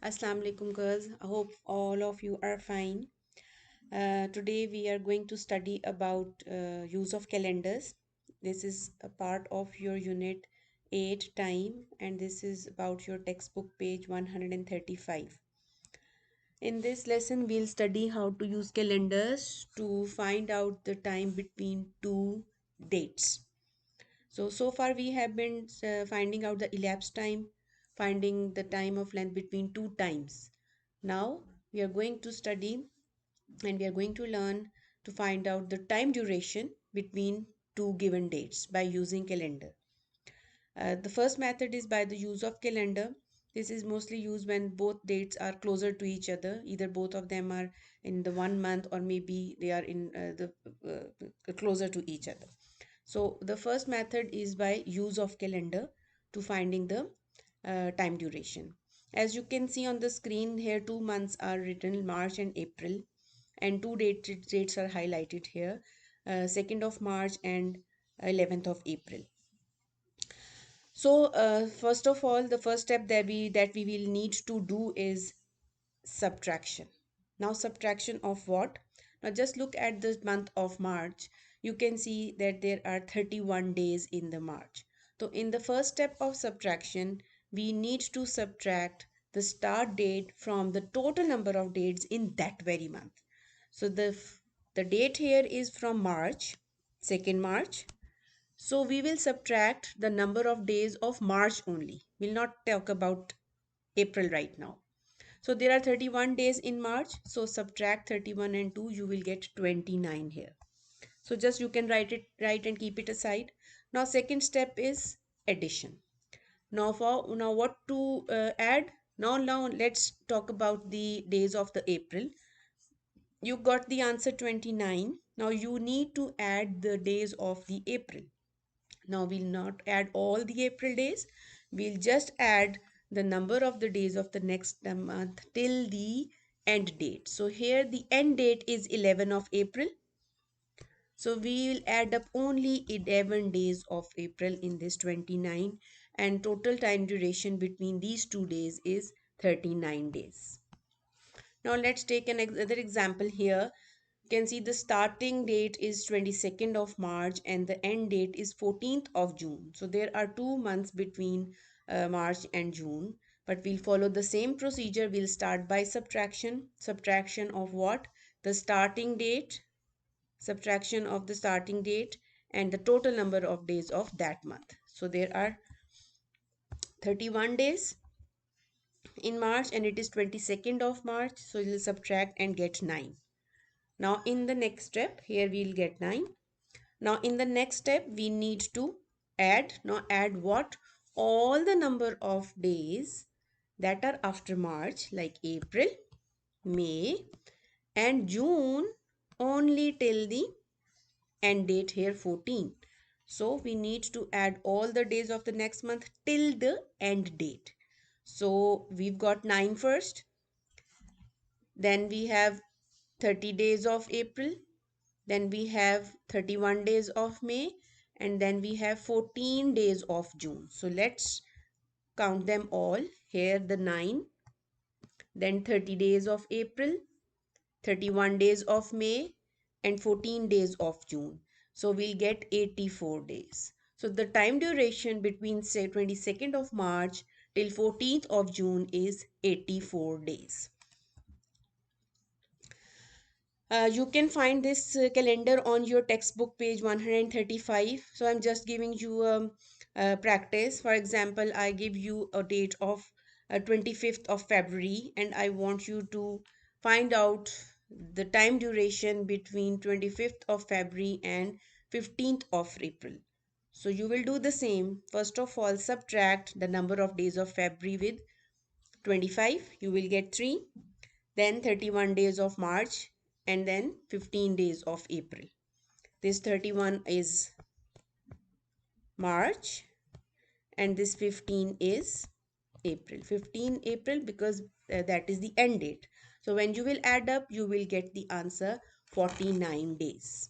Assalamu alaikum girls. I hope all of you are fine. Today we are going to study about use of calendars. This is a part of your unit 8 time and this is about your textbook page 135. In this lesson we'll study how to use calendars to find out the time between two dates. So far we have been finding out the elapsed time, finding the time of length between two times. Now we are going to study and we are going to learn to find out the time duration between two given dates by using calendar. The first method is by the use of calendar. This is mostly used when both dates are closer to each other. Either both of them are in the 1 month or maybe they are in closer to each other. So the first method is by use of calendar to finding the time duration. As you can see on the screen here, 2 months are written, March and April, and two dates are highlighted here, 2nd of March and 11th of April. So first of all, the first step that we will need to do is subtraction. Now subtraction of what? Now just look at the month of March. You can see that there are 31 days in the March. So in the first step of subtraction, we need to subtract the start date from the total number of dates in that very month. So the date here is from March, 2nd March. So we will subtract the number of days of March only. We'll not talk about April right now. So there are 31 days in March. So subtract 31 and 2, you will get 29 here. So just you can write and keep it aside. Now second step is addition. Now what to add? Now let's talk about the days of the April. You got the answer 29. Now you need to add the days of the April. Now we'll not add all the April days. We'll just add the number of the days of the next month till the end date. So here the end date is 11 of April. So we will add up only 11 days of April in this 29, and total time duration between these 2 days is 39 days. Now let's take another example here. You can see the starting date is 22nd of March and the end date is 14th of June. So there are 2 months between March and June. But we'll follow the same procedure. We'll start by subtraction. Subtraction of what? The starting date. Subtraction of the starting date and the total number of days of that month. So there are 31 days in March and it is 22nd of March. So you'll subtract and get 9. Now in the next step, here we'll get 9. Now in the next step, we need to add. Now add what? All the number of days that are after March, like April, May and June, only till the end date here 14. So we need to add all the days of the next month till the end date. So we've got 9 first. Then we have 30 days of April. Then we have 31 days of May. And then we have 14 days of June. So let's count them all. Here the 9. Then 30 days of April. 31 days of May. And 14 days of June. So we'll get 84 days. So the time duration between say 22nd of March till 14th of June is 84 days. You can find this calendar on your textbook page 135. So I'm just giving you practice. For example, I give you a date of 25th of February and I want you to find out the time duration between 25th of February and 15th of April. So you will do the same. First of all, subtract the number of days of February with 25. You will get 3. Then 31 days of March and then 15 days of April. This 31 is March and this 15 is April. 15 April because that is the end date. So when you will add up, you will get the answer 49 days.